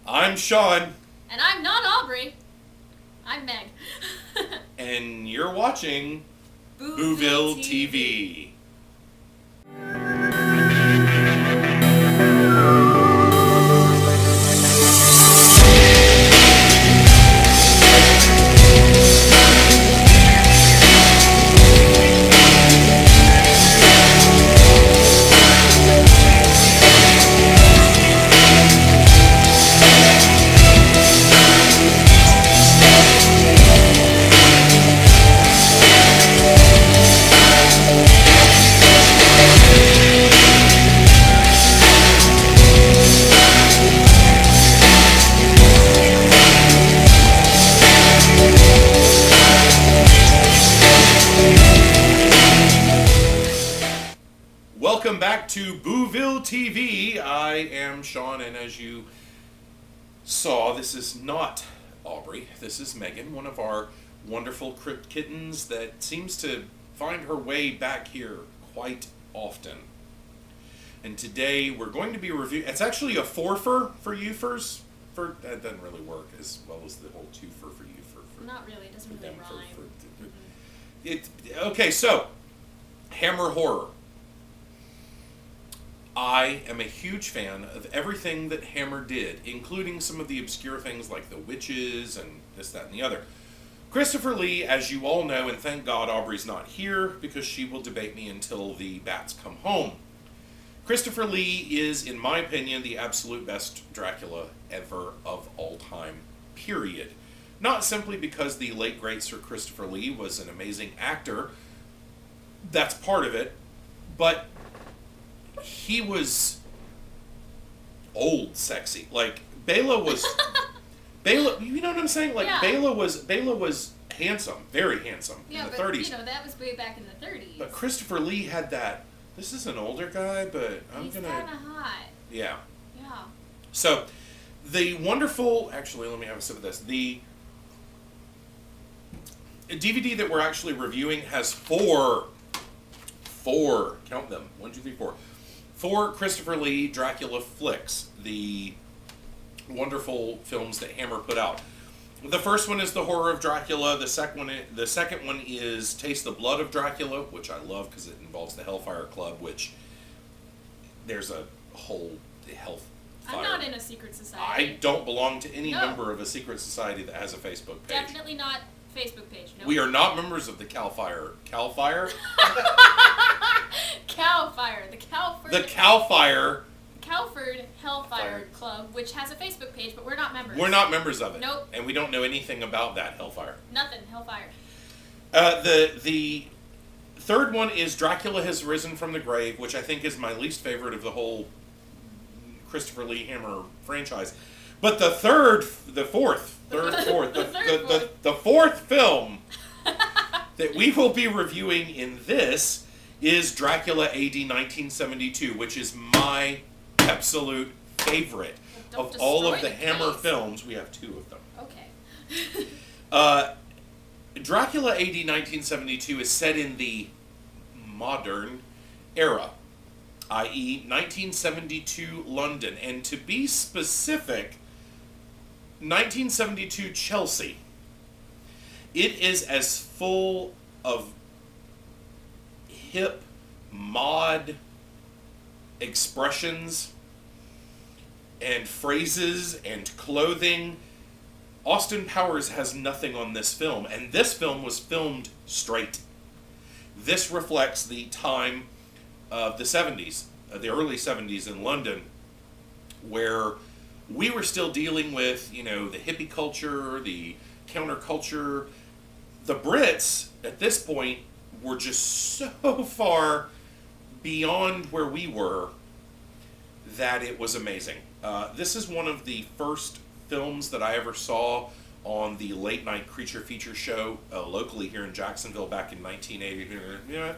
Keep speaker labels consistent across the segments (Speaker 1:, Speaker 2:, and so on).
Speaker 1: I'm Sean.
Speaker 2: And I'm not Aubrey. I'm Meg.
Speaker 1: And you're watching
Speaker 2: BooVille
Speaker 1: BooVille TV. Welcome back to BooVille TV. I am Sean, and as you saw, this is not Aubrey. This is Megan, one of our wonderful crypt kittens that seems to find her way back here quite often. And today we're going to be reviewing. It's actually a fourfer for youfers. That doesn't really work as well as the whole twofer for you.
Speaker 2: Not really. It doesn't really rhyme.
Speaker 1: Okay, so Hammer horror. I am a huge fan of everything that Hammer did, including some of the obscure things like the witches and this, that, and the other. Christopher Lee, as you all know, and thank God Aubrey's not here because she will debate me until the bats come home. Christopher Lee is, in my opinion, the absolute best Dracula ever of all time, period. Not simply because the late great Sir Christopher Lee was an amazing actor, that's part of it, but he was old sexy. Like, Bela was... Bela, you know what I'm saying? Like,
Speaker 2: Yeah.
Speaker 1: Bela was handsome, very handsome in the 30s.
Speaker 2: You know, that was way back in the 30s.
Speaker 1: But Christopher Lee had that, this is an older guy, but
Speaker 2: He's kind of hot.
Speaker 1: Yeah.
Speaker 2: Yeah.
Speaker 1: So, the wonderful... Actually, let me have a sip of this. The DVD that we're actually reviewing has four, count them, 1, 2, 3, 4. 4 Christopher Lee Dracula flicks, the wonderful films that Hammer put out. The first one is The Horror of Dracula. The second one is Taste the Blood of Dracula, which I love because it involves the Hellfire Club, which there's a whole hellfire.
Speaker 2: I'm not in a secret society.
Speaker 1: I don't belong to any member of a secret society that has a Facebook page.
Speaker 2: Definitely not Facebook page. No.
Speaker 1: We are not members of the Calfire. Calfire?
Speaker 2: Calfire. The
Speaker 1: Calford
Speaker 2: Hellfire Club, which has a Facebook page, but we're not members.
Speaker 1: We're not members of it.
Speaker 2: Nope.
Speaker 1: And we don't know anything about that Hellfire.
Speaker 2: Nothing. Hellfire.
Speaker 1: The third one is Dracula Has Risen from the Grave, which I think is my least favorite of the whole Christopher Lee Hammer franchise. But the fourth film that we will be reviewing in this is Dracula A.D. 1972, which is my absolute favorite of all of the Hammer films. We have 2 of them.
Speaker 2: Okay.
Speaker 1: Dracula A.D. 1972 is set in the modern era, i.e. 1972 London, and to be specific, 1972 Chelsea. It is as full of hip, mod expressions and phrases and clothing. Austin Powers has nothing on this film, and this film was filmed straight. This reflects the time of the 70s, the early 70s in London, where we were still dealing with, you know, the hippie culture, the counterculture. The Brits, at this point, were just so far beyond where we were that it was amazing. This is one of the first films that I ever saw on the late night creature feature show locally here in Jacksonville back in 1980.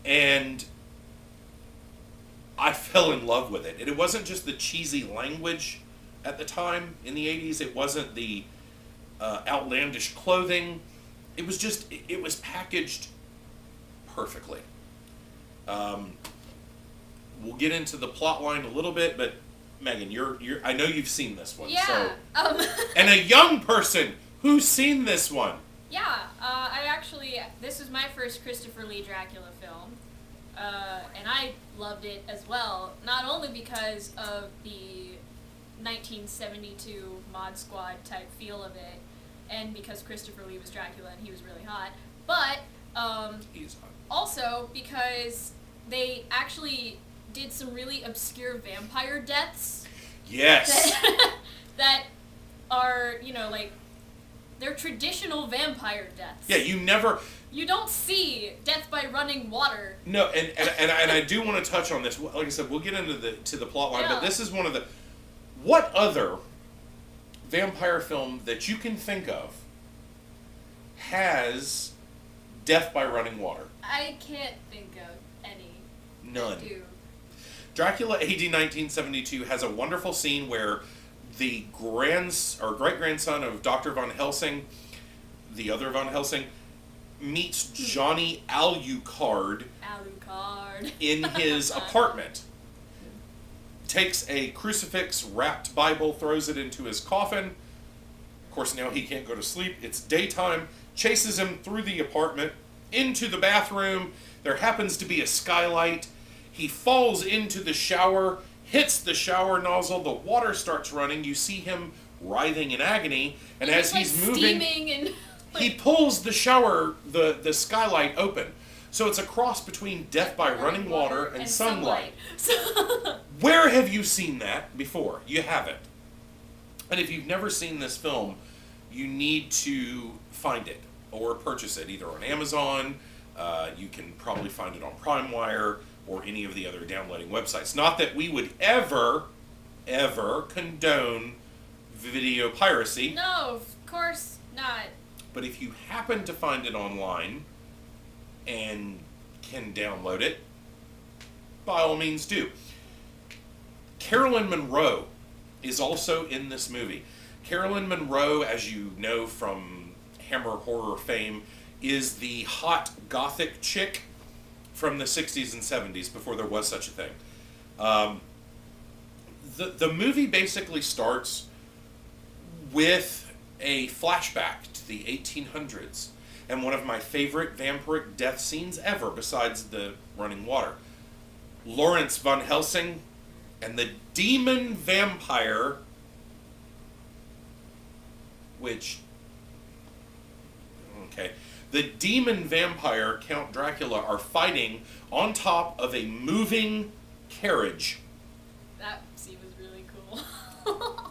Speaker 1: And I fell in love with it. And it wasn't just the cheesy language at the time in the 80s. It wasn't the outlandish clothing. It was just, it was packaged perfectly. We'll get into the plot line a little bit, but Megan, you're I know you've seen this one.
Speaker 3: Yeah.
Speaker 1: So, and a young person who's seen this one.
Speaker 3: Yeah. This was my first Christopher Lee Dracula film. And I loved it as well, not only because of the 1972 Mod Squad type feel of it, and because Christopher Lee was Dracula and he was really hot, but
Speaker 1: He's hot.
Speaker 3: also because they actually did some really obscure vampire deaths.
Speaker 1: Yes.
Speaker 3: That are, like, they're traditional vampire deaths.
Speaker 1: Yeah,
Speaker 3: You don't see death by running water.
Speaker 1: No, and I do want to touch on this. Like I said, we'll get into the plot line, but this is one of the... What other vampire film that you can think of has death by running water?
Speaker 3: I can't think of any.
Speaker 1: None.
Speaker 3: Do.
Speaker 1: Dracula A.D. 1972 has a wonderful scene where the great-grandson of Dr. Von Helsing, the other Von Helsing, meets Johnny Alucard in his apartment. Takes a crucifix-wrapped Bible, throws it into his coffin. Of course, now he can't go to sleep. It's daytime. Chases him through the apartment, into the bathroom. There happens to be a skylight. He falls into the shower, hits the shower nozzle. The water starts running. You see him writhing in agony. And as he's moving, he pulls the shower, the skylight open. So it's a cross between death by running water and sunlight. Where have you seen that before? You haven't. And if you've never seen this film, you need to find it or purchase it either on Amazon. You can probably find it on PrimeWire or any of the other downloading websites. Not that we would ever condone video piracy.
Speaker 3: No, of course not.
Speaker 1: But if you happen to find it online and can download it, by all means do. Carolyn Monroe is also in this movie. Carolyn Monroe, as you know from Hammer horror fame, is the hot Gothic chick from the 60s and 70s, before there was such a thing. The movie basically starts with a flashback to the 1800s, and one of my favorite vampiric death scenes ever, besides the running water. Lawrence Von Helsing and the demon vampire, the demon vampire Count Dracula are fighting on top of a moving carriage.
Speaker 3: That scene was really cool.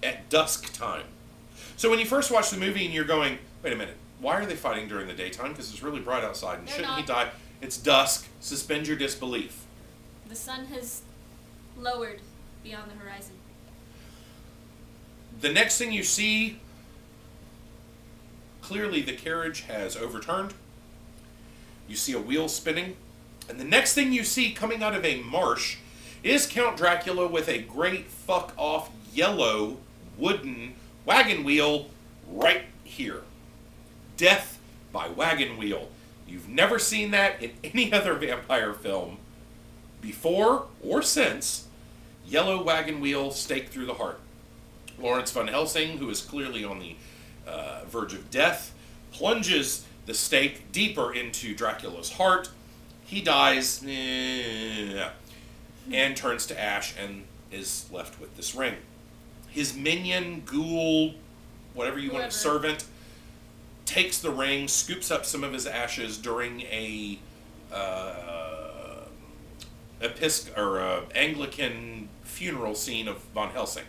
Speaker 1: At dusk time. So when you first watch the movie and you're going, wait a minute, why are they fighting during the daytime? Because it's really bright outside, and shouldn't he die? It's dusk. Suspend your disbelief.
Speaker 3: The sun has lowered beyond the horizon.
Speaker 1: The next thing you see, clearly the carriage has overturned. You see a wheel spinning. And the next thing you see coming out of a marsh is Count Dracula with a great fuck-off yellow wooden wagon wheel right here. Death by wagon wheel. You've never seen that in any other vampire film before or since. Yellow wagon wheel stake through the heart. Lawrence Von Helsing, who is clearly on the verge of death, plunges the stake deeper into Dracula's heart. He dies and turns to ash and is left with this ring. His minion, ghoul, whatever you want, servant, takes the ring, scoops up some of his ashes during a Anglican funeral scene of Von Helsing.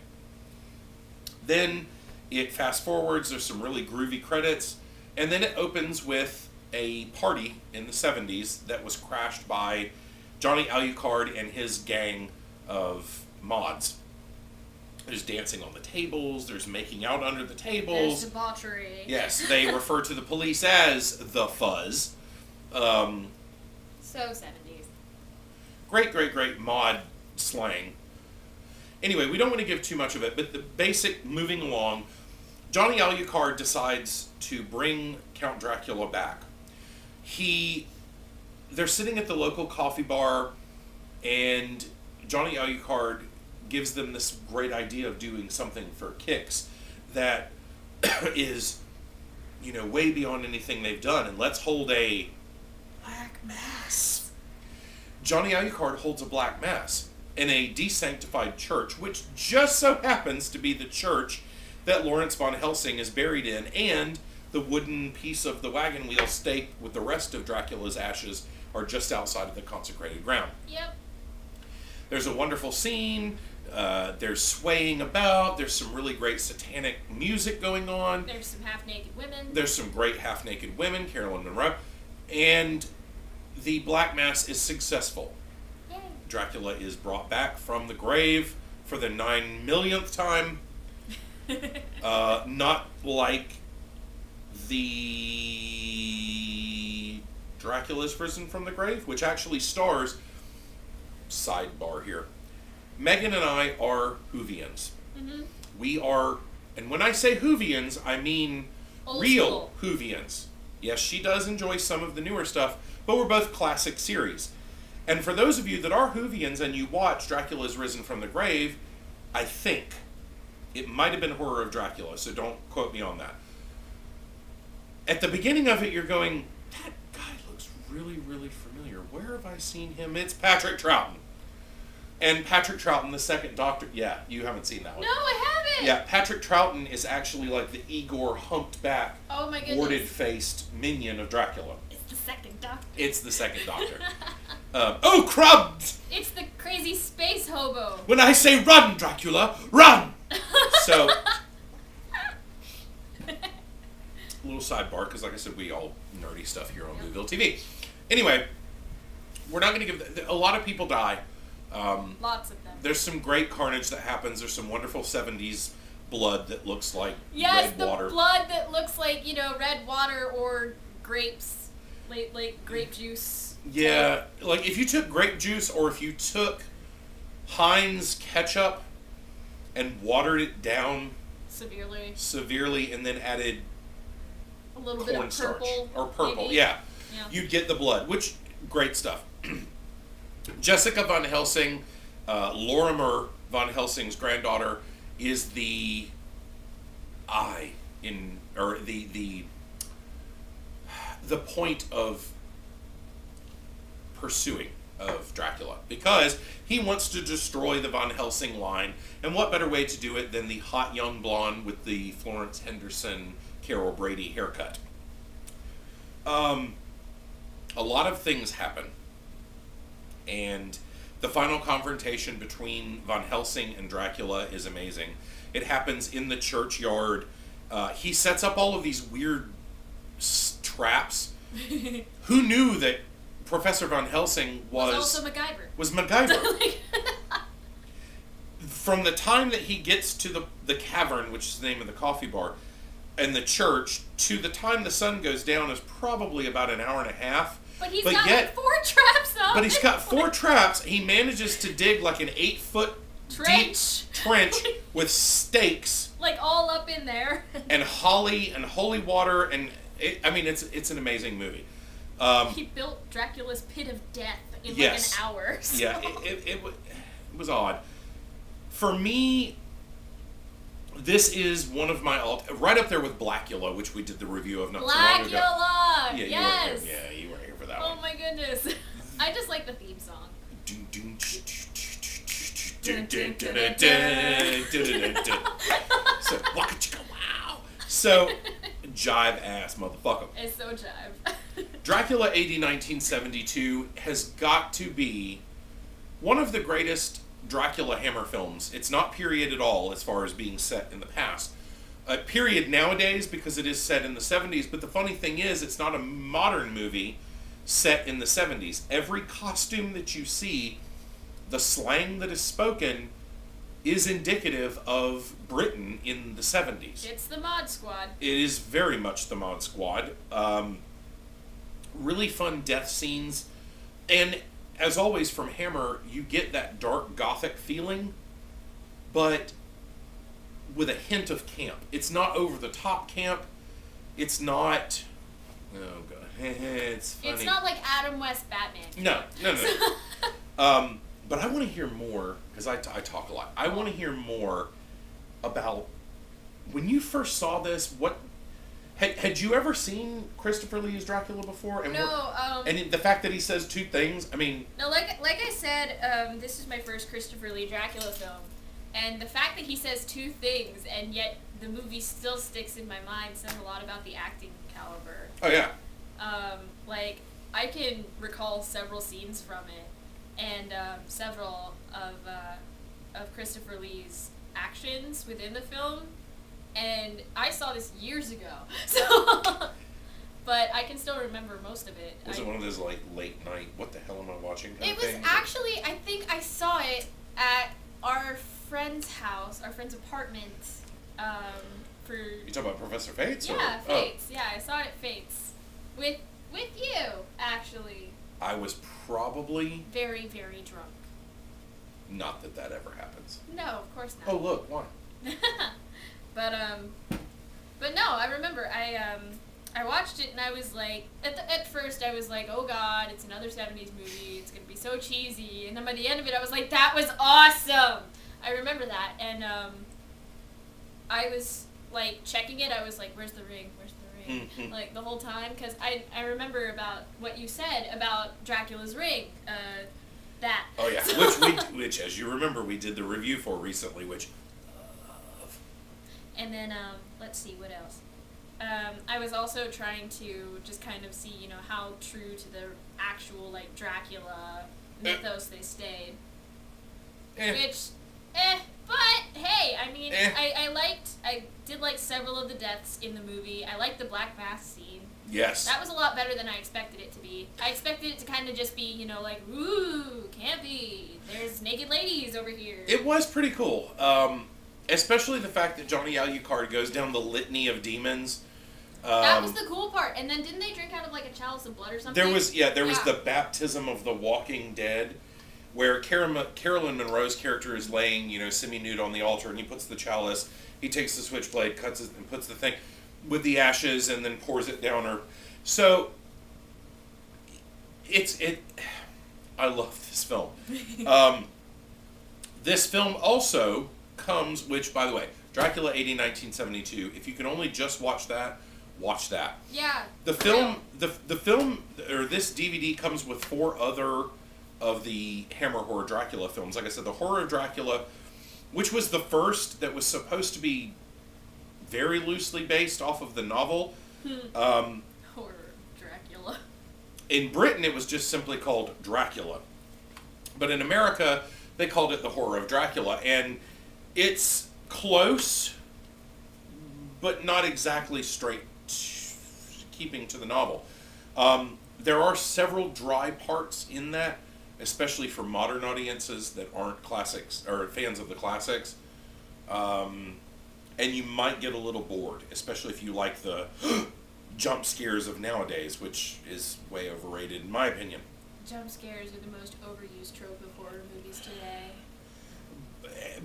Speaker 1: Then it fast forwards, there's some really groovy credits, and then it opens with a party in the 70s that was crashed by Johnny Alucard and his gang of mods. There's dancing on the tables, there's making out under the tables.
Speaker 3: There's debauchery.
Speaker 1: Yes, they refer to the police as the Fuzz.
Speaker 3: So 70s.
Speaker 1: Great mod slang. Anyway, we don't want to give too much of it, but the basic moving along, Johnny Alucard decides to bring Count Dracula back. They're sitting at the local coffee bar, and Johnny Alucard gives them this great idea of doing something for kicks that is, way beyond anything they've done. And let's hold a black mass. Johnny Alucard holds a black mass in a desanctified church, which just so happens to be the church that Lawrence von Helsing is buried in, and the wooden piece of the wagon wheel stake with the rest of Dracula's ashes are just outside of the consecrated ground.
Speaker 3: Yep.
Speaker 1: There's a wonderful scene. There's swaying about. There's some really great satanic music going on.
Speaker 3: There's some half-naked women.
Speaker 1: There's some great half-naked women, Carolyn Monroe. And the Black Mass is successful.
Speaker 3: Yay.
Speaker 1: Dracula is brought back from the grave for the 9 millionth time. Not like the Dracula's Risen from the Grave, which actually stars, sidebar here, Megan and I are Whovians. Mm-hmm. We are, and when I say Whovians, I mean
Speaker 3: Old
Speaker 1: real
Speaker 3: school.
Speaker 1: Whovians. Yes, she does enjoy some of the newer stuff, but we're both classic series. And for those of you that are Whovians and you watch Dracula's Risen from the Grave, I think it might have been Horror of Dracula, so don't quote me on that. At the beginning of it, you're going, that guy looks really, really familiar. Where have I seen him? It's Patrick Troughton. And Patrick Troughton, the second Doctor... Yeah, you haven't seen that one.
Speaker 3: No, I haven't!
Speaker 1: Yeah, Patrick Troughton is actually like the Igor humped back,
Speaker 3: Oh my goodness.
Speaker 1: warded-faced minion of Dracula.
Speaker 3: It's the second Doctor.
Speaker 1: It's the second Doctor. Oh, crumbs!
Speaker 3: It's the crazy space hobo.
Speaker 1: When I say run, Dracula, run! So... little sidebar, because like I said, we all nerdy stuff here on BooVille TV. Anyway, we're not going to give... A lot of people die.
Speaker 3: Lots of them.
Speaker 1: There's some great carnage that happens. There's some wonderful 70s blood that looks like
Speaker 3: Yes,
Speaker 1: red water.
Speaker 3: the blood that looks like, red water or grapes. Like grape juice.
Speaker 1: Yeah, like if you took grape juice or if you took Heinz ketchup and watered it down severely and then added
Speaker 3: a little bit of
Speaker 1: cornstarch
Speaker 3: purple.
Speaker 1: or purple,
Speaker 3: maybe.
Speaker 1: yeah,
Speaker 3: Yeah.
Speaker 1: you'd get the blood, which, great stuff. Jessica von Helsing, Lorimer von Helsing's granddaughter, is the the point of pursuing of Dracula, because he wants to destroy the Von Helsing line, and what better way to do it than the hot young blonde with the Florence Henderson, Carol Brady haircut. A lot of things happen, and the final confrontation between Von Helsing and Dracula is amazing. It happens in the churchyard. He sets up all of these weird traps. Who knew that Professor Von Helsing was
Speaker 3: also MacGyver.
Speaker 1: Was MacGyver. From the time that he gets to the cavern, which is the name of the coffee bar, and the church, to the time the sun goes down is probably about an hour and a half.
Speaker 3: But he's got like 4 traps up.
Speaker 1: But he's got 4 traps. He manages to dig like an 8-foot deep trench with stakes.
Speaker 3: Like all up in there.
Speaker 1: And holly and holy water, and it's an amazing movie.
Speaker 3: He built Dracula's pit of death in like an hour. So.
Speaker 1: Yeah, it was odd. For me, this is one of my right up there with Blackula, which we did the review of not so long ago.
Speaker 3: Blackula!
Speaker 1: Yeah,
Speaker 3: yes!
Speaker 1: You weren't here for that
Speaker 3: Oh
Speaker 1: one.
Speaker 3: my goodness. I just like the theme song.
Speaker 1: So, waka chicka wow. So, jive ass motherfucker.
Speaker 3: It's so jive.
Speaker 1: Dracula A.D. 1972 has got to be one of the greatest Dracula Hammer films. It's not period at all as far as being set in the past. Period nowadays because it is set in the 70s, but the funny thing is it's not a modern movie set in the 70s. Every costume that you see, the slang that is spoken, is indicative of Britain in the 70s.
Speaker 3: It's the Mod Squad.
Speaker 1: It is very much the Mod Squad. Really fun death scenes. And as always from Hammer, you get that dark Gothic feeling, but with a hint of camp. It's not over-the-top camp. It's not... Oh, God. It's funny.
Speaker 3: It's not like Adam West Batman.
Speaker 1: No. But I want to hear more, because I talk a lot. I want to hear more about when you first saw this. What had you ever seen Christopher Lee's Dracula before? And
Speaker 3: No.
Speaker 1: and the fact that he says two things. I mean,
Speaker 3: No, like I said, this is my first Christopher Lee Dracula film, and the fact that he says two things and yet the movie still sticks in my mind says a lot about the acting caliber.
Speaker 1: oh yeah,
Speaker 3: Like I can recall several scenes from it, and several of Christopher Lee's actions within the film, and I saw this years ago, so but I can still remember most of it.
Speaker 1: Was it one of those like late night, what the hell am I watching kind
Speaker 3: It
Speaker 1: of
Speaker 3: was
Speaker 1: things?
Speaker 3: actually, I think I saw it at our friend's house, our friend's apartment. For
Speaker 1: You talking about Professor Fates?
Speaker 3: yeah,
Speaker 1: Or,
Speaker 3: Fates. Yeah, I saw it at Fates with you actually.
Speaker 1: I was probably
Speaker 3: Very, very drunk.
Speaker 1: not that ever happens.
Speaker 3: No, of course not.
Speaker 1: Oh look, why?
Speaker 3: But no, I remember I watched it and I was like, at first I was like, oh god, it's another 70s movie, it's gonna be so cheesy, and then by the end of it I was like, that was awesome! I remember that, and I was like checking it, I was like, where's the ring,
Speaker 1: Mhm.
Speaker 3: like the whole time, because I remember about what you said about Dracula's ring, that.
Speaker 1: Oh yeah, which as you remember we did the review for recently, which
Speaker 3: And then, let's see, what else? I was also trying to just kind of see, how true to the actual, like, Dracula mythos they stayed. Which, but, hey, I mean, I did like several of the deaths in the movie. I liked the Black Mass scene.
Speaker 1: yes.
Speaker 3: That was a lot better than I expected it to be. I expected it to kind of just be, like, ooh, campy, there's naked ladies over here.
Speaker 1: It was pretty cool. Especially the fact that Johnny Alucard goes down the litany of demons.
Speaker 3: That was the cool part. And then didn't they drink out of like a chalice of blood or something?
Speaker 1: There was the baptism of the Walking Dead, where Carolyn Monroe's character is laying, semi-nude on the altar, and he puts the chalice, he takes the switchblade, cuts it, and puts the thing with the ashes, and then pours it down her. So, I love this film. This film also comes, which, by the way, Dracula A.D. 1972, if you can only just watch that, watch that.
Speaker 3: Yeah.
Speaker 1: The film, the film, or this DVD comes with 4 other of the Hammer Horror Dracula films. Like I said, the Horror of Dracula, which was the first that was supposed to be very loosely based off of the novel.
Speaker 3: Horror Dracula.
Speaker 1: In Britain, it was just simply called Dracula. But in America, they called it the Horror of Dracula. And it's close, but not exactly straight keeping to the novel. There are several dry parts in that, especially for modern audiences that aren't classics or fans of the classics. And you might get a little bored, especially if you like the jump scares of nowadays, which is way overrated in my opinion.
Speaker 3: Jump scares are the most overused trope of horror movies today.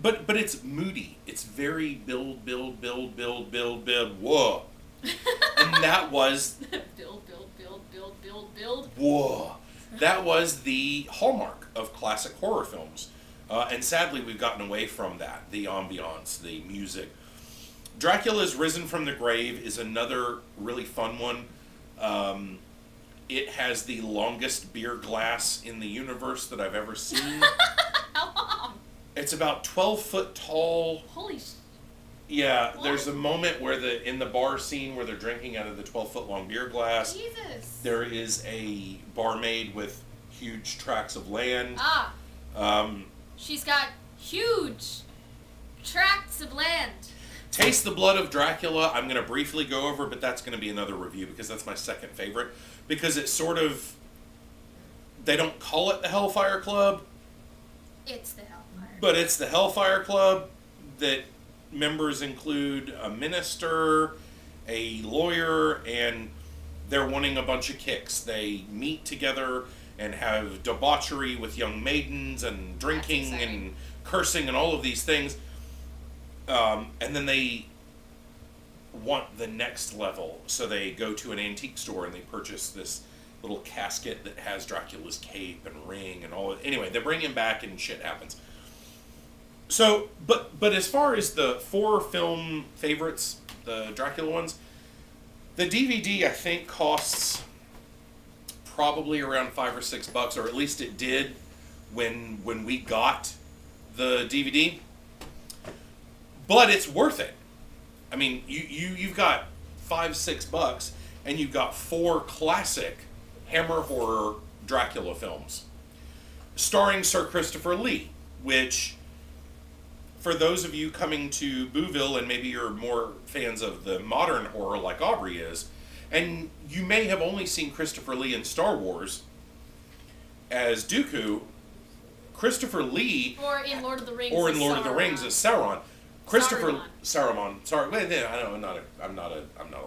Speaker 1: But it's moody. It's very build, whoa. And that was...
Speaker 3: build.
Speaker 1: Whoa. That was the hallmark of classic horror films. And sadly, we've gotten away from that. The ambiance, the music. Dracula's Risen from the Grave is another really fun one. It has the longest beer glass in the universe that I've ever seen.
Speaker 3: How long?
Speaker 1: It's about 12 foot tall.
Speaker 3: Holy
Speaker 1: Yeah,
Speaker 3: What?
Speaker 1: there's a moment where in the bar scene where they're drinking out of the 12 foot long beer glass.
Speaker 3: Jesus.
Speaker 1: There is a barmaid with huge tracts of land.
Speaker 3: She's got huge tracts of land.
Speaker 1: Taste the Blood of Dracula, I'm going to briefly go over, but that's going to be another review because that's my second favorite. Because it's sort of, they don't call it the Hellfire Club.
Speaker 3: It's the Hellfire.
Speaker 1: But it's the Hellfire Club that members include a minister, a lawyer, and they're wanting a bunch of kicks. They meet together and have debauchery with young maidens and drinking and cursing and all of these things. And then they want the next level. So they go to an antique store and they purchase this little casket that has Dracula's cape and ring and all. Anyway, they bring him back and shit happens. So, but as far as the 4 film favorites, the Dracula ones, the DVD I think costs probably around $5 or $6, or at least it did when we got the DVD. But it's worth it. I mean, you've got $5-6, and you've got 4 classic Hammer horror Dracula films, starring Sir Christopher Lee, which, for those of you coming to BooVille, and maybe you're more fans of the modern horror like Aubrey is, and you may have only seen Christopher Lee in Star Wars as Dooku, Christopher Lee...
Speaker 3: Or in Lord of the Rings
Speaker 1: of the Rings as Sauron. Saruman. Sorry, I'm not a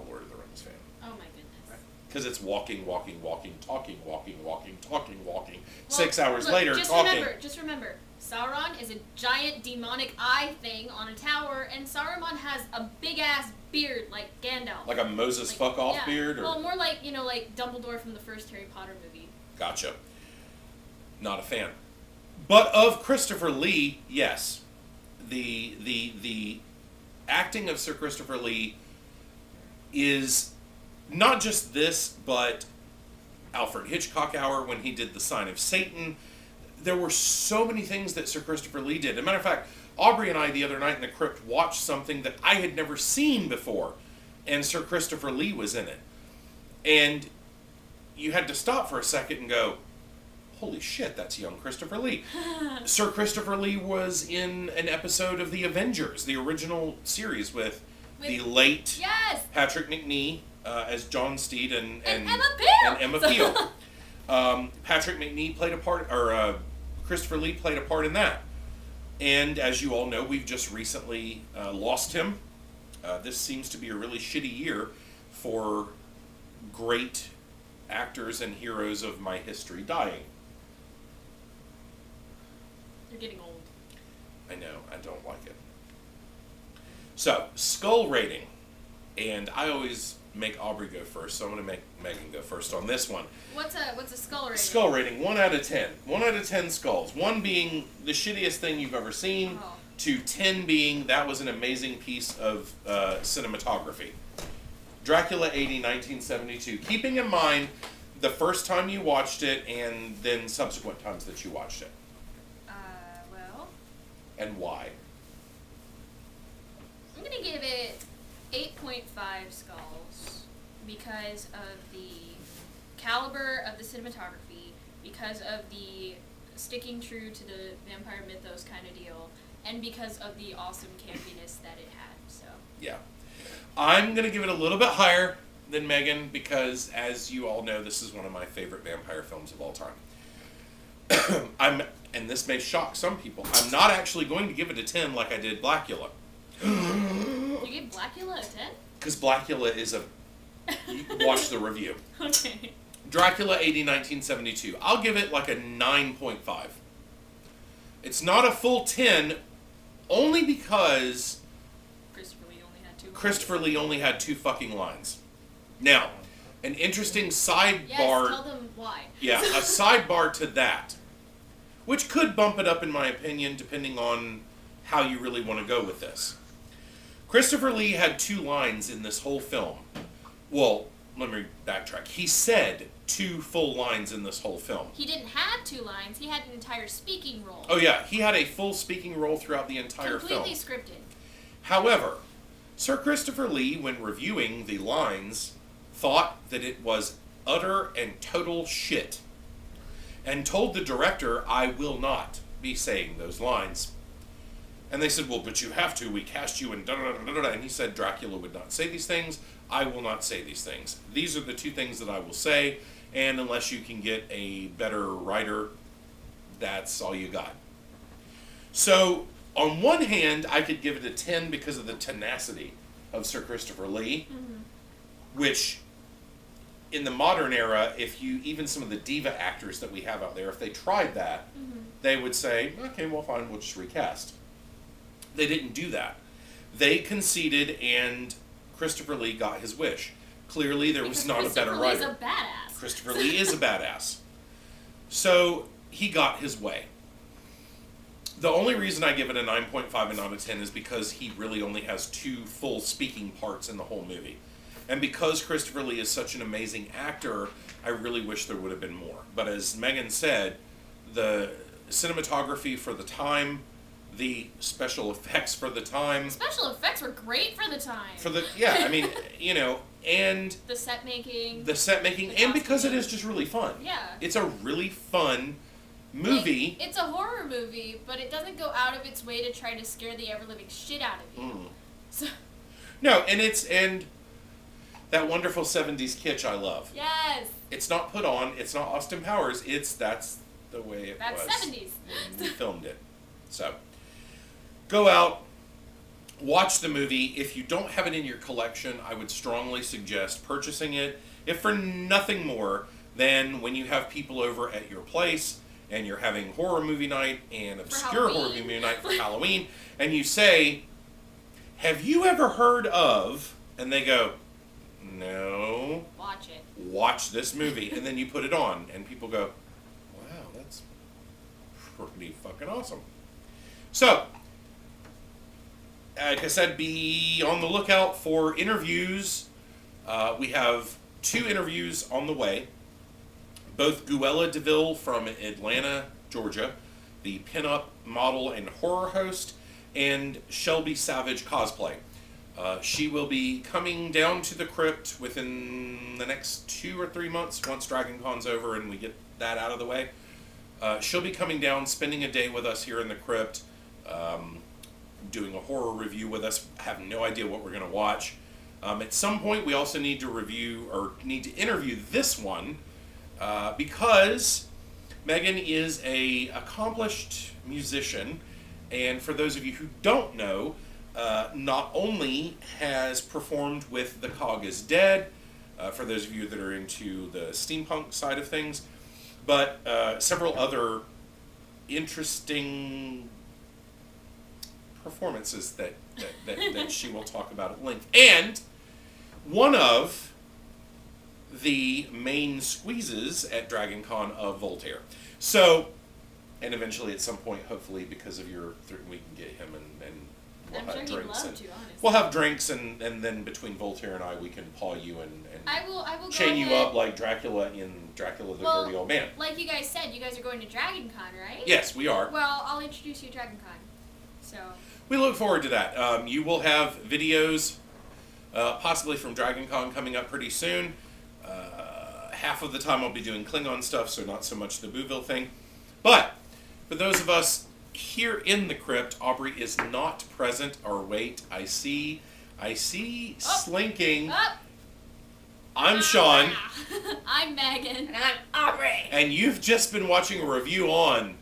Speaker 1: Lord of the Rings fan.
Speaker 3: Oh my goodness.
Speaker 1: Because it's walking, talking.
Speaker 3: Well,
Speaker 1: 6 hours
Speaker 3: look,
Speaker 1: later, talking.
Speaker 3: Just remember, Sauron is a giant demonic eye thing on a tower, and Saruman has a big ass beard like Gandalf.
Speaker 1: Like a Moses fuck off beard? Or?
Speaker 3: Well, more like, like Dumbledore from the first Harry Potter movie.
Speaker 1: Gotcha. Not a fan. But of Christopher Lee, yes. The acting of Sir Christopher Lee is not just this, but Alfred Hitchcock Hour when he did The Sign of Satan. There were so many things that Sir Christopher Lee did. As a matter of fact, Aubrey and I the other night in the crypt watched something that I had never seen before, and Sir Christopher Lee was in it. And you had to stop for a second and go, holy shit, that's young Christopher Lee. Sir Christopher Lee was in an episode of The Avengers, the original series with the late Patrick McNee as John Steed and Emma Peel. Patrick McNee played a part, or Christopher Lee played a part in that. And as you all know, we've just recently lost him. This seems to be a really shitty year for great actors and heroes of my history dying.
Speaker 3: You're getting old.
Speaker 1: I know, I don't like it. So, skull rating. And I always make Aubrey go first, so I'm going to make Megan go first on this one.
Speaker 3: What's a skull rating?
Speaker 1: Skull rating, 1 out of 10. 1 out of 10 skulls. 1 being the shittiest thing you've ever seen, to 10 being that was an amazing piece of cinematography. Dracula A.D. 1972. Keeping in mind the first time you watched it and then subsequent times that you watched it.
Speaker 3: Well.
Speaker 1: And why?
Speaker 3: I'm going to give it 8.5 skulls because of the caliber of the cinematography, because of the sticking true to the vampire mythos kind of deal, and because of the awesome campiness that it had. So
Speaker 1: yeah. I'm going to give it a little bit higher than Megan because, as you all know, this is one of my favorite vampire films of all time. And this may shock some people, I'm not actually going to give it a 10 like I did Blackula.
Speaker 3: You gave Blackula a 10?
Speaker 1: Because Blackula is a... Watch the review.
Speaker 3: Okay.
Speaker 1: Dracula A.D. 1972. I'll give it like a 9.5. It's not a full 10, only because... Christopher Lee only had 2 fucking lines. Now, an interesting sidebar...
Speaker 3: Yes, tell them why.
Speaker 1: Yeah, a sidebar to that, which could bump it up in my opinion, depending on how you really want to go with this. Christopher Lee had 2 lines in this whole film. Well, let me backtrack. He said 2 full lines in this whole film.
Speaker 3: He didn't have 2 lines. He had an entire speaking role.
Speaker 1: Oh yeah, he had a full speaking role throughout the entire film.
Speaker 3: Completely scripted.
Speaker 1: However, Sir Christopher Lee, when reviewing the lines, thought that it was utter and total shit, and told the director, I will not be saying those lines. And they said, well, but you have to, we cast you and da-da-da-da-da-da. And he said, Dracula would not say these things, I will not say these things. These are the 2 things that I will say, and unless you can get a better writer, that's all you got. So, on one hand, I could give it a 10 because of the tenacity of Sir Christopher Lee, which, in the modern era, if you, even some of the diva actors that we have out there, if they tried that, they would say, okay, well, fine, we'll just recast. They didn't do that. They conceded, and Christopher Lee got his wish. Clearly, there was not a better
Speaker 3: Christopher Lee's
Speaker 1: writer.
Speaker 3: a badass.
Speaker 1: Christopher Lee is a badass. So, he got his way. The only reason I give it a 9.5 out of 10 is because he really only has 2 full speaking parts in the whole movie. And because Christopher Lee is such an amazing actor, I really wish there would have been more. But as Megan said, the cinematography for the time, the special effects for the time.
Speaker 3: Special effects were great for the time.
Speaker 1: I mean, you know, and
Speaker 3: the set making.
Speaker 1: And because it is just really fun.
Speaker 3: Yeah.
Speaker 1: It's a really fun movie.
Speaker 3: It's a horror movie, but it doesn't go out of its way to try to scare the ever-living shit out of you. So.
Speaker 1: No, and that wonderful 70s kitsch I love.
Speaker 3: Yes.
Speaker 1: It's not put on, it's not Austin Powers, that's the way it
Speaker 3: That's
Speaker 1: was
Speaker 3: 70s.
Speaker 1: when we filmed it. So, go out, watch the movie. If you don't have it in your collection, I would strongly suggest purchasing it, if for nothing more than when you have people over at your place and you're having horror movie night and obscure horror movie night for Halloween, and you say, have you ever heard of, and they go, no.
Speaker 3: Watch it.
Speaker 1: Watch this movie, and then you put it on, and people go, wow, that's pretty fucking awesome. So, like I said, be on the lookout for interviews. We have 2 interviews on the way. Both Guella DeVille from Atlanta, Georgia, the pinup model and horror host, and Shelby Savage Cosplay. She will be coming down to the crypt within the next 2 or 3 months once Dragon Con's over and we get that out of the way. She'll be coming down, spending a day with us here in the crypt, doing a horror review with us. I have no idea what we're going to watch. At some point, we also need to interview this one because Megan is a accomplished musician, and for those of you who don't know, not only has performed with The Cog is Dead, for those of you that are into the steampunk side of things, but several other interesting performances that she will talk about at length. And one of the main squeezes at Dragon Con of Voltaire. So, and eventually at some point, hopefully because of your, we can get him and we'll
Speaker 3: I'm
Speaker 1: have
Speaker 3: sure he'd
Speaker 1: drinks.
Speaker 3: love to, honestly.
Speaker 1: We'll have drinks and then between Voltaire and I, we can paw you and
Speaker 3: I will
Speaker 1: chain
Speaker 3: go
Speaker 1: you
Speaker 3: ahead.
Speaker 1: up like Dracula in Dracula the Dirty Old Man.
Speaker 3: Like you guys said, you guys are going to Dragon Con, right?
Speaker 1: Yes, we are.
Speaker 3: Well, I'll introduce you to Dragon Con. So.
Speaker 1: We look forward to that. You will have videos, possibly from Dragon Con coming up pretty soon. Half of the time I'll be doing Klingon stuff, so not so much the BooVille thing. But for those of us here in the crypt, Aubrey is not present. Or wait, I see slinking.
Speaker 3: Up.
Speaker 1: I'm Sean.
Speaker 3: I'm Megan.
Speaker 2: And I'm Aubrey.
Speaker 1: And you've just been watching a review on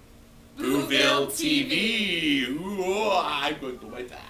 Speaker 1: BooVille TV. Ooh, I'm going to like that.